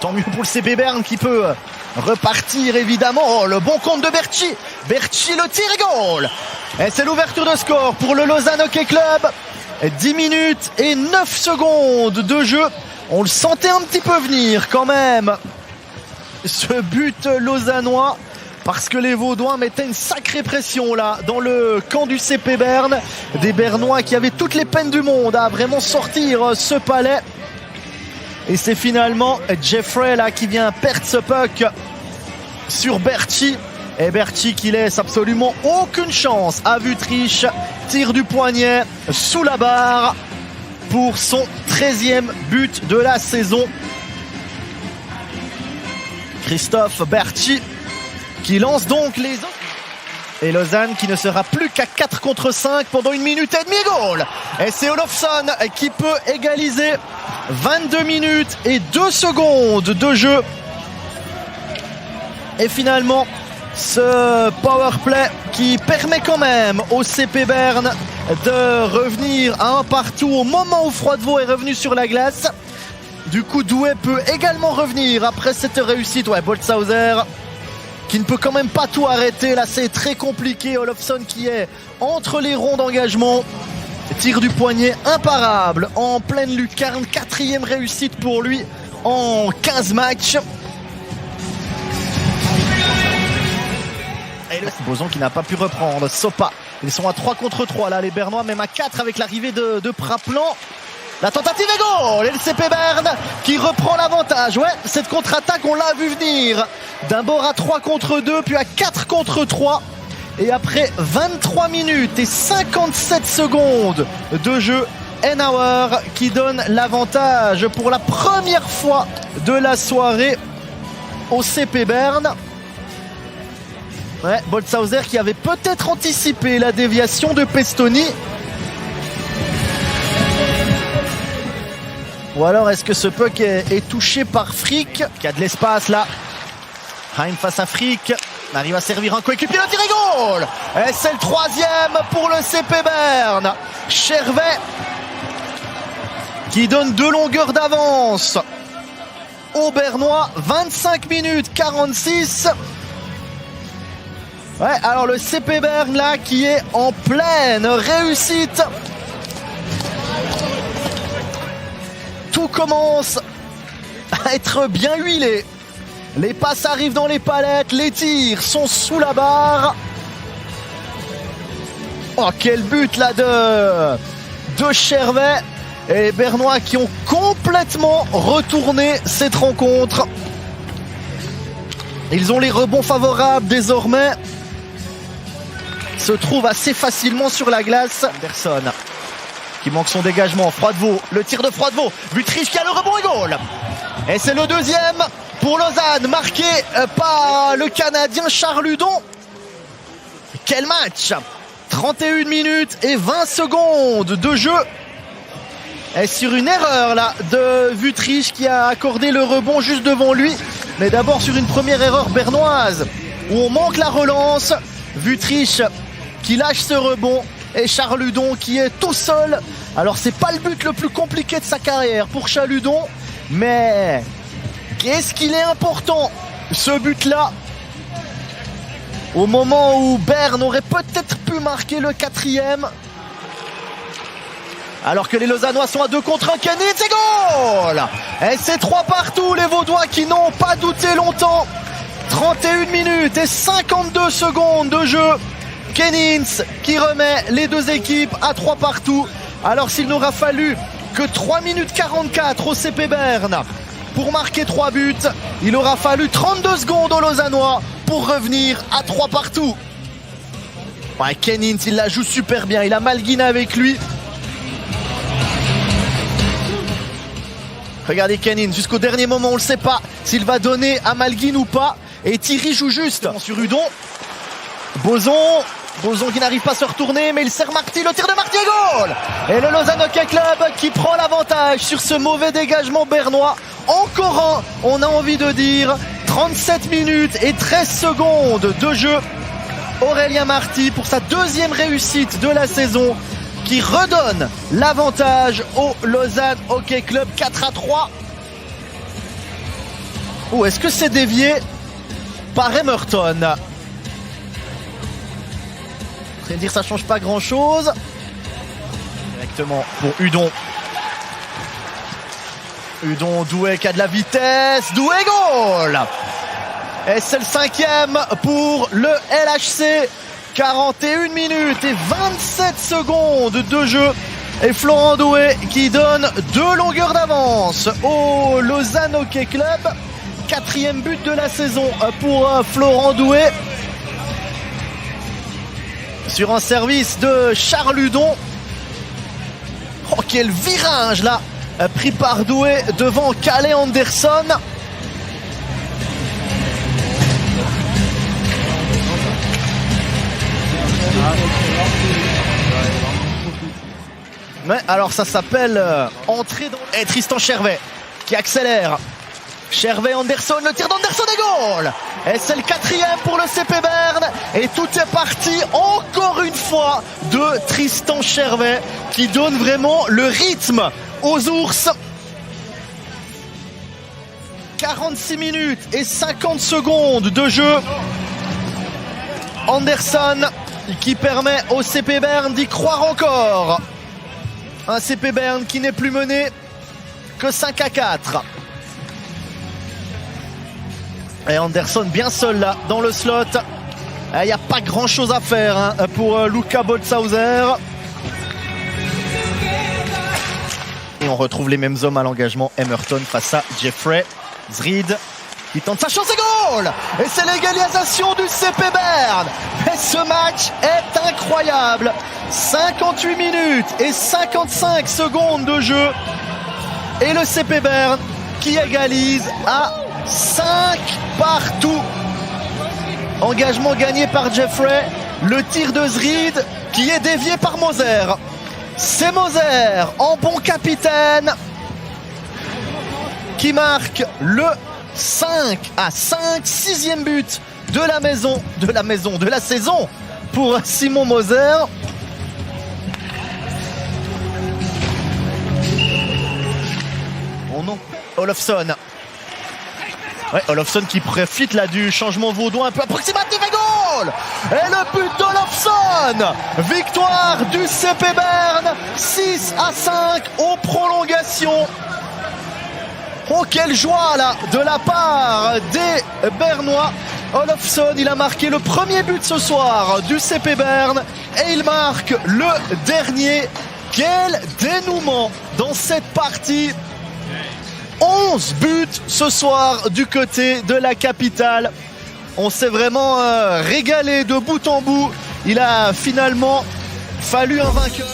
Tant mieux pour le CP Berne qui peut repartir évidemment. Oh, le bon compte de Berchi. Berchi, le tir et goal. Et c'est l'ouverture de score pour le Lausanne Hockey Club. 10 minutes et 9 secondes de jeu. On le sentait un petit peu venir quand même, ce but lausannois, parce que les Vaudois mettaient une sacrée pression là dans le camp du CP Berne. Des Bernois qui avaient toutes les peines du monde à vraiment sortir ce palais. Et c'est finalement Jeffrey là qui vient perdre ce puck sur Berchi. Et Berchi qui laisse absolument aucune chance à Wüthrich. Tir du poignet sous la barre pour son 13e but de la saison. Christophe Berchi qui lance donc les autres. Et Lausanne qui ne sera plus qu'à 4 contre 5 pendant 1 minute et demie. Goal. Et c'est Olofsson qui peut égaliser. 22 minutes et 2 secondes de jeu. Et finalement, ce powerplay qui permet quand même au CP Berne de revenir à un partout au moment où Froidevaux est revenu sur la glace. Du coup, Douai peut également revenir après cette réussite. Ouais, Boltzhauser qui ne peut quand même pas tout arrêter. Là, c'est très compliqué. Olofsson qui est entre les ronds d'engagement. Tir du poignet imparable en pleine lucarne. 4e réussite pour lui en 15 matchs. Et le Boson qui n'a pas pu reprendre. Sopa. Ils sont à 3 contre 3 là, les Bernois, même à 4 avec l'arrivée de Praplan. La tentative est goal. Et le CP Berne qui reprend l'avantage. Ouais, cette contre-attaque, on l'a vu venir. D'abord à 3 contre 2, puis à 4 contre 3. Et après 23 minutes et 57 secondes de jeu, Henauer qui donne l'avantage pour la première fois de la soirée au CP Berne. Ouais, Boltzhauser qui avait peut-être anticipé la déviation de Pestoni. Ou alors est-ce que ce puck est touché par Frick qui a de l'espace là. Heim face à Frick. Arrive à servir un coéquipier, le tir et goal. Et c'est le 3e pour le CP Berne. Chervet qui donne 2 longueurs d'avance aux Bernois. 25 minutes 46. Ouais, alors le CP Berne là qui est en pleine réussite. Tout commence à être bien huilé. Les passes arrivent dans les palettes, les tirs sont sous la barre. Oh, quel but là de Chervet. Et les Bernois qui ont complètement retourné cette rencontre. Ils ont les rebonds favorables désormais. Se trouve assez facilement sur la glace. Anderson qui manque son dégagement. Froidevaux, le tir de Froidevaux. Wüthrich qui a le rebond et goal. Et c'est le 2e pour Lausanne, marqué par le Canadien Charles Hudon. Quel match! 31 minutes et 20 secondes de jeu. Et sur une erreur là de Wüthrich qui a accordé le rebond juste devant lui. Mais d'abord sur une première erreur bernoise où on manque la relance. Wüthrich qui lâche ce rebond et Charles Hudon qui est tout seul. Alors c'est pas le but le plus compliqué de sa carrière pour Charles Hudon, mais qu'est-ce qu'il est important ce but là au moment où Berne aurait peut-être pu marquer le 4e. Alors que les Lausannois sont à 2 contre 1, Kenny, c'est goal. Et c'est 3 partout, les Vaudois qui n'ont pas douté longtemps. 31 minutes et 52 secondes de jeu. Kennins qui remet les 2 équipes à 3 partout. Alors s'il n'aura fallu que 3 minutes 44 au CP Berne pour marquer 3 buts, il aura fallu 32 secondes aux Lausannois pour revenir à 3 partout. Ouais, Kennins, il la joue super bien. Il a Malguin avec lui. Regardez Kennins, jusqu'au dernier moment, on ne le sait pas s'il va donner à Malguin ou pas. Et Thierry joue juste sur Hudon. Boson qui n'arrive pas à se retourner, mais il sert Marty, le tir de Marty, goal. Et le Lausanne Hockey Club qui prend l'avantage sur ce mauvais dégagement bernois. Encore un, on a envie de dire. 37 minutes et 13 secondes de jeu. Aurélien Marty pour sa 2e réussite de la saison qui redonne l'avantage au Lausanne Hockey Club 4-3. Ou est-ce que c'est dévié par Emerton? C'est dire ça change pas grand chose. Directement pour Udon. Udon, Doué qui a de la vitesse. Doué, goal! Et c'est le 5e pour le LHC. 41 minutes et 27 secondes de jeu. Et Florent Doué qui donne 2 longueurs d'avance au Lausanne Hockey Club. 4e but de la saison pour Florent Doué. Sur un service de Charles Udon. Oh, quel virage là, pris par Doué devant Calais Anderson. Mais alors ça s'appelle entrée dans... Et Tristan Chervet qui accélère. Chervet, Anderson, le tir d'Anderson est goal. Et c'est le 4e pour le CP Berne. Et tout est parti encore une fois de Tristan Chervet qui donne vraiment le rythme aux ours. 46 minutes et 50 secondes de jeu. Anderson qui permet au CP Berne d'y croire encore. Un CP Berne qui n'est plus mené que 5-4. Et Anderson bien seul là dans le slot. Il n'y a pas grand chose à faire pour Luca Boltzhauser. Et on retrouve les mêmes hommes à l'engagement. Emerton face à Jeffrey Zrid qui tente sa chance et goal. Et c'est l'égalisation du CP Berne. Et ce match est incroyable. 58 minutes et 55 secondes de jeu. Et le CP Berne qui égalise à 5 partout. Engagement gagné par Jeffrey. Le tir de Zrid qui est dévié par Moser. C'est Moser en bon capitaine qui marque le 6e but de la saison pour Simon Moser. Oh non, Olofsson. Ouais, Olofsson qui profite là du changement vaudois un peu approximatif et goal. Et le but d'Olofsson. Victoire du CP Berne 6-5 aux prolongations. Oh, quelle joie là de la part des Bernois. Olofsson, il a marqué le premier but ce soir du CP Berne et il marque le dernier. Quel dénouement dans cette partie. 11 buts ce soir du côté de la capitale. On s'est vraiment régalé de bout en bout. Il a finalement fallu un vainqueur.